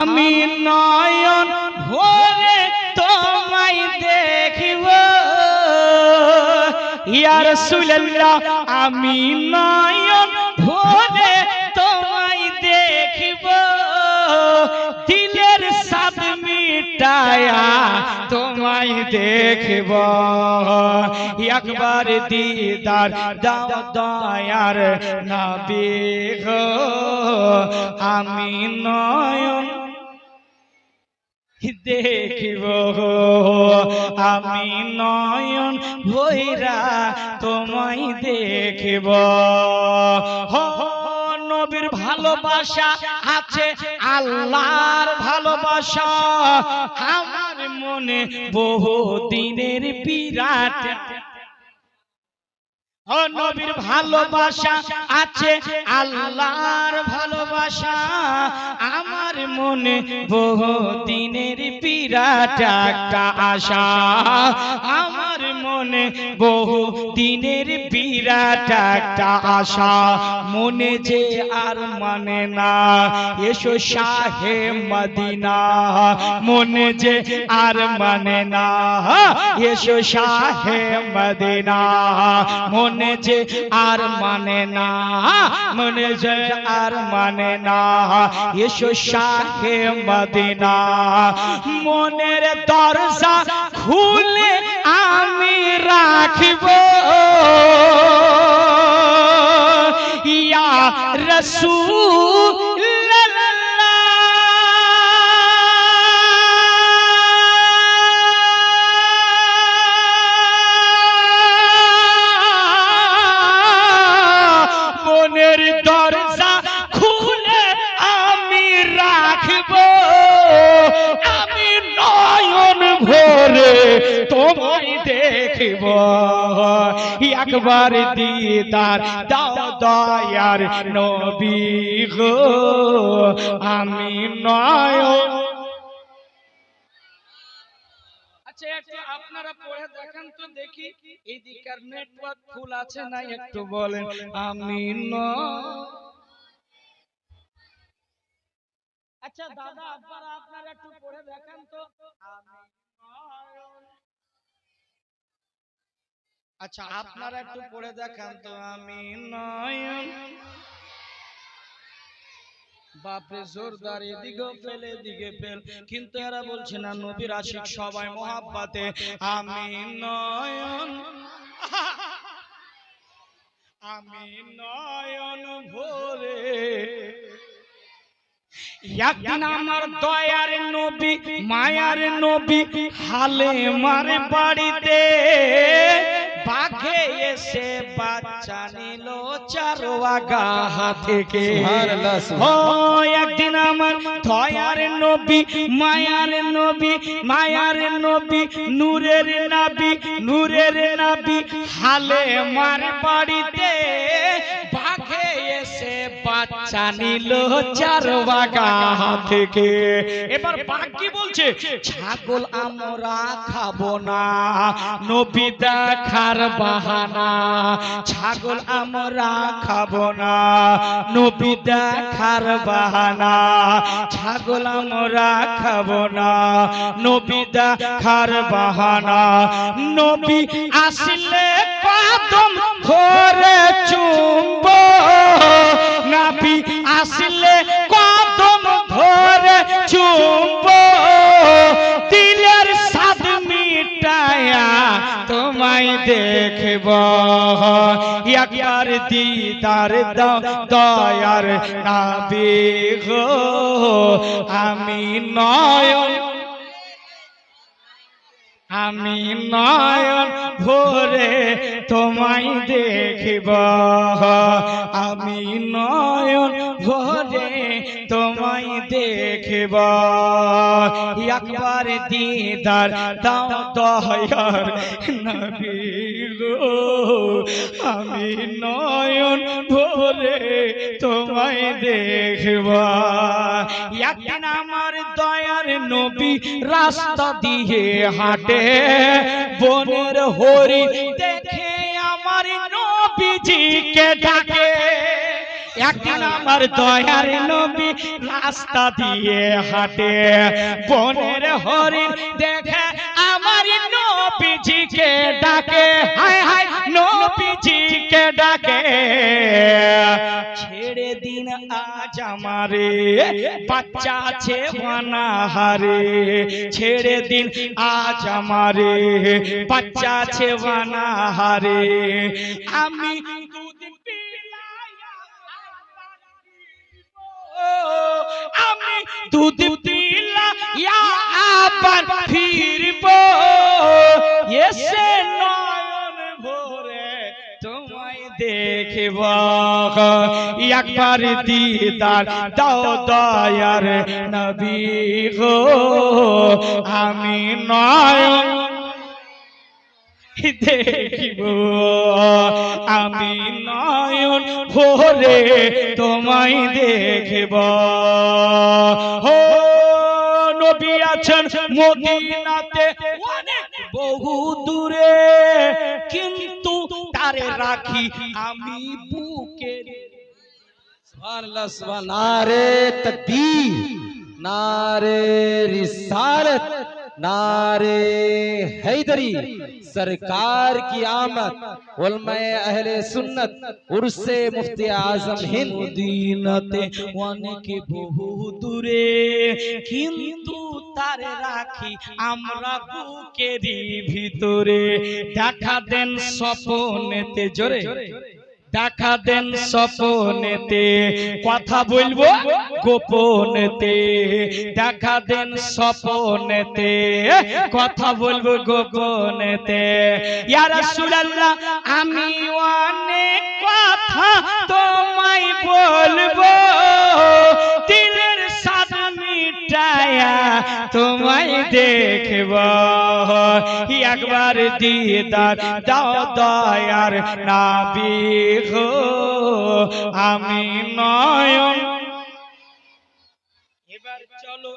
আমি নয়ন ভরে তোমায় দেখিব ইয়া রাসূলুল্লাহ আমি নয়ন ভরে তোমায় দেখিব দিলের স্বাদ মিটায়া তোমায় দেখিব একবার দিদার দাও দয়ার নবী গো আমি নয়ন দেখিব আমি নয়ন ভৈরা তোমায় দেখিব নবীর ভালোবাসা আছে আল্লাহর ভালোবাসা আমার মনে বহু দিনের বিরাট নবীর ভালোবাসা আছে আল্লাহর ভালোবাসা আমার মনে বহু দিনের বিরাট একটা আশা আমার মনে বহু দিনের বিরাট একটা আশা মনে যে আর মানে না এসো শাহে মদিনা মনে যে আর মানে না এসো শাহে মদিনা মনে যে আর মানে না মনে যে আর মানে না এসো শাহে মদিনা মনের দরজা খুলে আমি রাখিব ইয়া রাসূল মনের দরজা খুলে আমি রাখব আমি নয়ন ভরে তোমায় দেখব একবার দিদার দাও দয়ার নবী গো আমি নয়ন আপনারা পড়ে দেখেন তো দেখি এই দিককার নেটওয়ার্ক ফুল আছে না একটু বলেন আমি আচ্ছা দাদা আপনারা একটু পড়ে দেখেন তো আচ্ছা আপনারা একটু পড়ে দেখেন তো আমি নয়ন বাপরে জোরদার এদিকে ফেল এদিকে ফেল কিন্তু এরা বলছে না নবীর আশিক সবাই মোহাব্বতে আমি নয়ন ভরে একদিন আমার দয়ার নবী মায়ার নবী হালে মারে বাড়িতে বাঘে এসে বাচ্চা নিল চারোয়াগা থেকে একদিন আমার দয়ার নবী মায়ার নবী নূরের নাবি হালে মার বাড়িতে বাঘে এসে বাচ্চা নিল চারোয়াগা থেকে এবার বাঘ কি বলছে ছাগল আমরা খাবো না নবী দেখার বাহানা ছাগল আমরা খাবো না নবী দেখার বাহানা ছাগল আমরা খাবো না নবী দেখার বাহানা নবী আসলে কদম ধরে চুম্ব নবী আসলে কদম ধরে চুম্ব দিলের স্বাদ মিটায়া তোমায় দেখব একবার দিদার দাও দয়ার নবী গো আমি নয়ন ভরে তোমায় দেখব আমি নয়ন ভরে তোমায় দেখব একবার দিদার দাও দয়ার নবী গো আমি নয়ন ভরে তোমায় দেখব একদিন আমার দয়ার নবী রাস্তা দিয়ে হাঁটে বনের হরি দেখে আমার নবীজিকে ডাকে একদিন আমার দয়ার নবী রাস্তা দিয়ে হাঁটে, বনের হরিণ দেখে আমার নবীজিকে ডাকে, হায় হায় নবীজিকে ডাকে, ছেড়ে দিন আজ আমারে বাচ্চা আছে বানাহারে, ছেড়ে দিন আজ আমারে বাচ্চা আছে বানাহারে, আমি দুধ পিলাইয়া আমি দুধ পিলাইয়া আবার ফিরব, এসে নয়ন ভরে তোমায় দেখব, একবার দিদার দাও দয়ার নবী গো, আমি নয়ন দেখিব, আমি নয়ন ভরে তোমায় দেখব। ও নবী আছেন মদিনাতে অনেক বহু দূরে, কিন্তু তারে রাখি আমি বুকে। सुभान अल्लाह, नारे तकबीर, नारे रिसालत, नारे हैदरी, सरकार की आमद, उलमाए अहले सुन्नत, उर्से मुफ्ती आजम हिंद। মদিনাতে অনেক বহু দূরে, কিন্তু তারে রাখি আমরা বুকেরই ভিতরে, দেখা দেন স্বপ্নেতে, জোরে দেখা দেন স্বপ্নেতে, কথা বলবো গোপনেতে, দেখা দেন স্বপ্নেতে, কথা বলবো গোপনেতে। ইয়া রাসূলুল্লাহ আমি অনেক কথা তোমায় বলবো, দিলের সাদ মিটায়া তোমায় দেখব, একবার দিদার দাও দয়ার নবী গো, আমি নয়ন। এবার চলো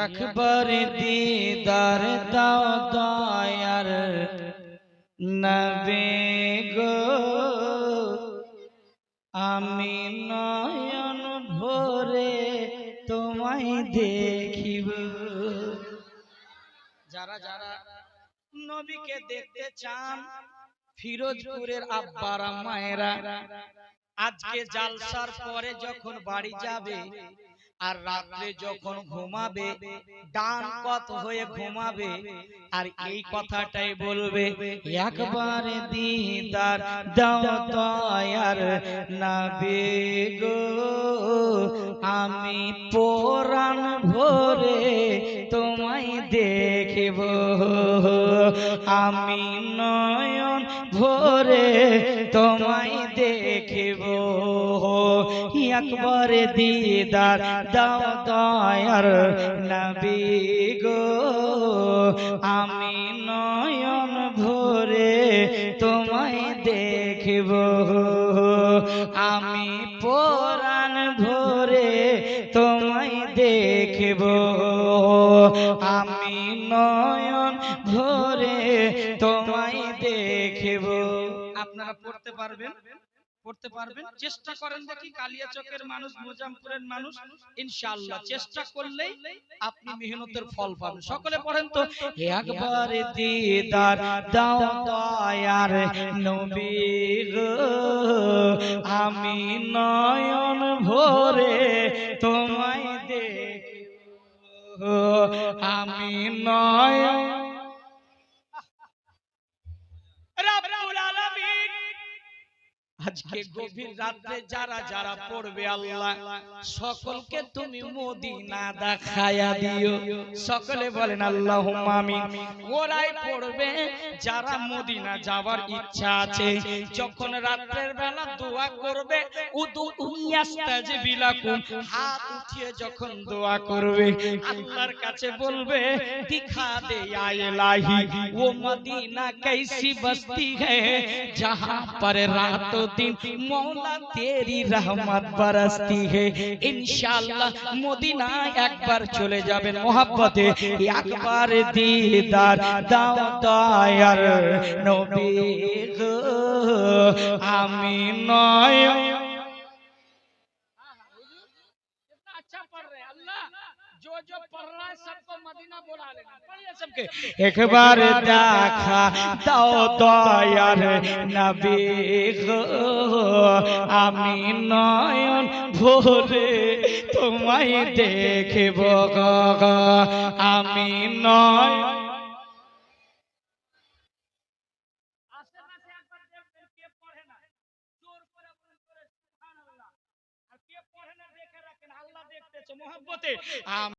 একবার দিদার দাও দয়ার নবী গো, আমি নয়ন ভরে তোমায় দেখিব। যারা যারা নবীকে দেখতে চান, ফিরোজপুরের আব্বারা মায়েরা আজকে জালসার পরে যখন বাড়ি যাবে আর রাতে যখন ঘুমাবে, ডান কাত হয়ে ঘুমাবে আর এই কথাটাই বলবে, একবার দিদার দাও দয়ার নবী গো, আমি পরাণ ভরে তোমায় দেখব, আমি নয়ন ভরে তোমায় দেখব, একবার দিদার দাও দয়ার নবী গো, আমি নয়ন ভরে তোমায় দেখব, আমি পরাণ ভরে তোমায় দেখব, আমি নয়ন ভরে তোমায় দেখব। আপনারা পড়তে পারবেন, পড়তে পারবেন, চেষ্টা করেন দেখি। কালিয়াচকের মানুষ, মোজামপুরের মানুষ, ইনশাআল্লাহ চেষ্টা করলেই আপনি মেহনতের ফল পাবেন। সকলে পড়েন তো, একবার দিদার দাও দয়ার নবী গো, আমি নয়ন ভরে তোমায় দেখব, আমি নয়ন। রব্বুল আলামিন আজকে গভীর রাতে যারা যারা পড়বে আল্লাহ সকলকে তুমি মদিনা দেখায়া দিও। সকলে বলেন আল্লাহুম্মা আমিন। ওরাই পড়বে যারা মদিনা যাবার ইচ্ছা আছে, যখন রাতের বেলা দোয়া করবে, উদুইয়াস্তাজিব লাকুম, হাত উঠিয়ে যখন দোয়া করবে আল্লাহর কাছে বলবে, দিখা দে ইয়া ইলাহি ও মদিনা कैसी बस्ती है जहां पर रातों दिन मौला तेरी रहमत बरसती है। इंशाअल्लाह मदीना একবার চলে যাবেন मोहब्बते, একবার दीदार दाओ दयार नबी गो, আমি নয়ন। पढ़ रहा है सबको मदीना बुला लेना पढ़िए सबके एक बार देखा दाओ दयार नबी गो আমি নয়ন ভরে তোমায় দেখব গো আমি নয় আশেপাশে একবার দেখবেন কে পড়ে না জোর করে বলেন করে সুবহানাল্লাহ আর কে পড়ে না দেখে রাখেন আল্লাহ দেখতেছে মহব্বতে